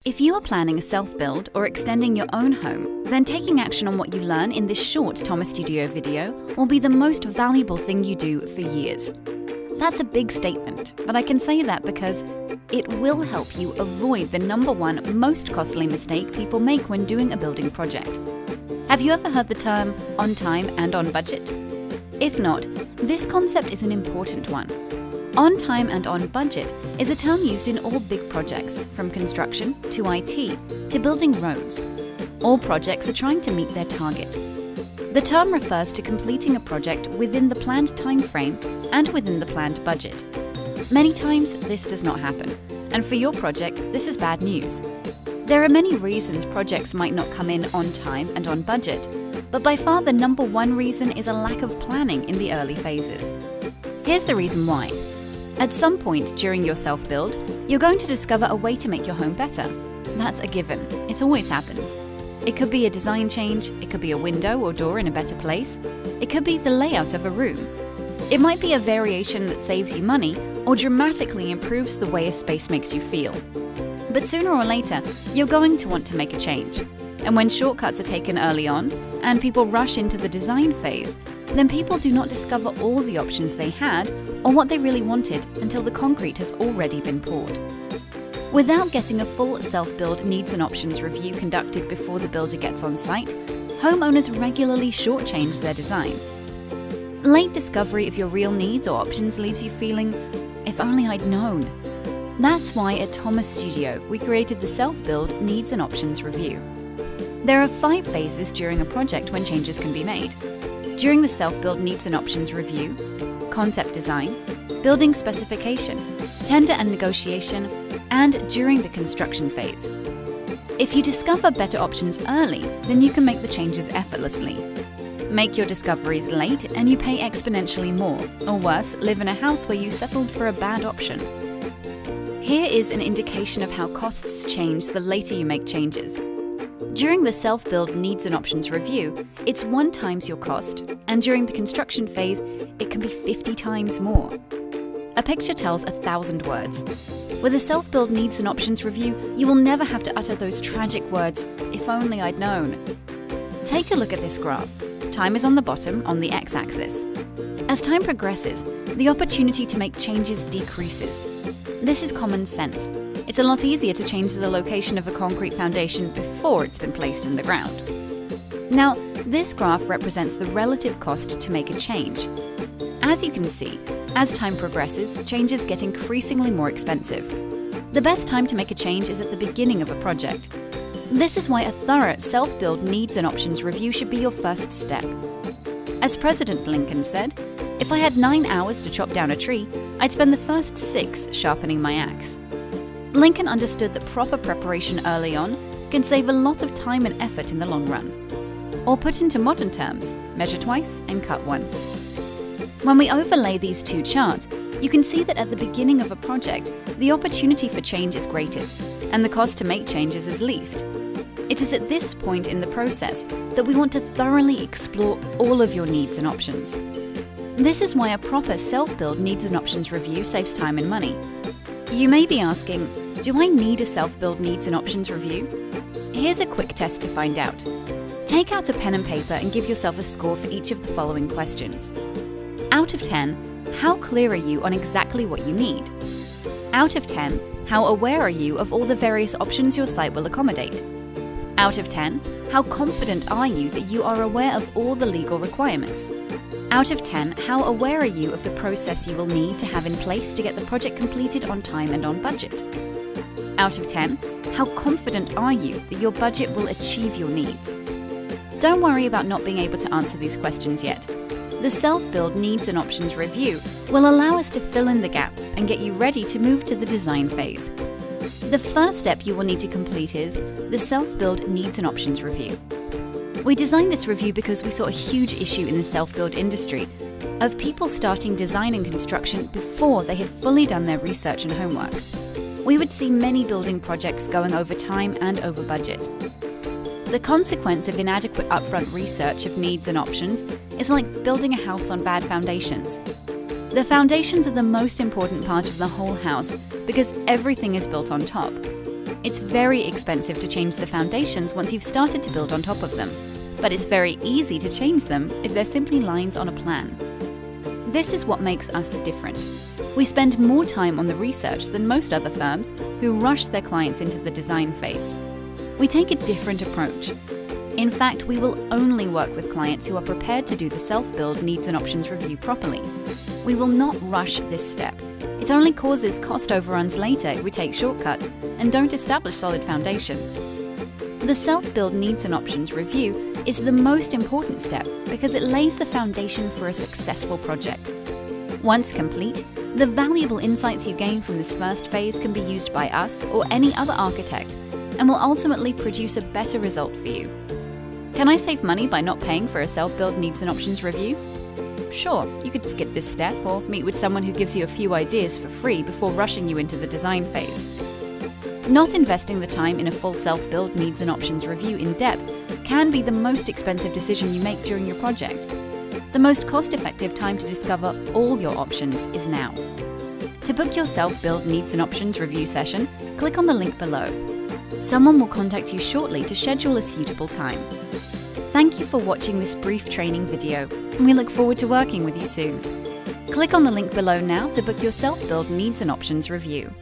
If you are planning a self-build or extending your own home, then taking action on what you learn in this short Thomas Studio video will be the most valuable thing you do for years. That's a big statement, but I can say that because it will help you avoid the number one most costly mistake people make when doing a building project. Have you ever heard the term on time and on budget? If not, this concept is an important one. On time and on budget is a term used in all big projects, from construction to IT to building roads. All projects are trying to meet their target. The term refers to completing a project within the planned time frame and within the planned budget. Many times this does not happen, and for your project this is bad news. There are many reasons projects might not come in on time and on budget, but by far the number one reason is a lack of planning in the early phases. Here's the reason why. At some point during your self-build, you're going to discover a way to make your home better. That's a given. It always happens. It could be a design change, it could be a window or door in a better place, it could be the layout of a room. It might be a variation that saves you money or dramatically improves the way a space makes you feel. But sooner or later, you're going to want to make a change. And when shortcuts are taken early on, and people rush into the design phase, then people do not discover all the options they had or what they really wanted until the concrete has already been poured. Without getting a full self-build needs and options review conducted before the builder gets on site, homeowners regularly shortchange their design. Late discovery of your real needs or options leaves you feeling, if only I'd known. That's why at Thomas Studio we created the Self-Build Needs and Options Review. There are 5 phases during a project when changes can be made. During the Self-Build Needs and Options Review, concept design, building specification, tender and negotiation, and during the construction phase. If you discover better options early, then you can make the changes effortlessly. Make your discoveries late and you pay exponentially more, or worse, live in a house where you settled for a bad option. Here is an indication of how costs change the later you make changes. During the Self-Build Needs and Options Review, it's 1 times your cost, and during the construction phase, it can be 50 times more. A picture tells 1,000 words. With a Self-Build Needs and Options Review, you will never have to utter those tragic words, if only I'd known. Take a look at this graph. Time is on the bottom, on the x-axis. As time progresses, the opportunity to make changes decreases. This is common sense. It's a lot easier to change the location of a concrete foundation before it's been placed in the ground. Now, this graph represents the relative cost to make a change. As you can see, as time progresses, changes get increasingly more expensive. The best time to make a change is at the beginning of a project. This is why a thorough self-build needs and options review should be your first step. As President Lincoln said, "If I had 9 hours to chop down a tree, I'd spend the first 6 sharpening my axe." Lincoln understood that proper preparation early on can save a lot of time and effort in the long run. Or put into modern terms, measure twice and cut once. When we overlay these 2 charts, you can see that at the beginning of a project, the opportunity for change is greatest, and the cost to make changes is least. It is at this point in the process that we want to thoroughly explore all of your needs and options. This is why a proper self-build needs and options review saves time and money. You may be asking, do I need a self-build needs and options review? Here's a quick test to find out. Take out a pen and paper and give yourself a score for each of the following questions. Out of 10, how clear are you on exactly what you need? Out of 10, how aware are you of all the various options your site will accommodate? Out of 10, how confident are you that you are aware of all the legal requirements? Out of 10, how aware are you of the process you will need to have in place to get the project completed on time and on budget? Out of 10, how confident are you that your budget will achieve your needs? Don't worry about not being able to answer these questions yet. The Self-Build Needs and Options Review will allow us to fill in the gaps and get you ready to move to the design phase. The first step you will need to complete is the Self-Build Needs and Options Review. We designed this review because we saw a huge issue in the self-build industry of people starting design and construction before they had fully done their research and homework. We would see many building projects going over time and over budget. The consequence of inadequate upfront research of needs and options is like building a house on bad foundations. The foundations are the most important part of the whole house because everything is built on top. It's very expensive to change the foundations once you've started to build on top of them, but it's very easy to change them if they're simply lines on a plan. This is what makes us different. We spend more time on the research than most other firms who rush their clients into the design phase. We take a different approach. In fact, we will only work with clients who are prepared to do the self-build needs and options review properly. We will not rush this step. It only causes cost overruns later if we take shortcuts and don't establish solid foundations. The self-build needs and options review is the most important step because it lays the foundation for a successful project. Once complete, the valuable insights you gain from this first phase can be used by us or any other architect and will ultimately produce a better result for you. Can I save money by not paying for a self-build needs and options review? Sure, you could skip this step or meet with someone who gives you a few ideas for free before rushing you into the design phase. Not investing the time in a full self-build needs and options review in depth can be the most expensive decision you make during your project. The most cost-effective time to discover all your options is now. To book your self-build needs and options review session, click on the link below. Someone will contact you shortly to schedule a suitable time. Thank you for watching this brief training video, and we look forward to working with you soon. Click on the link below now to book your self-build needs and options review.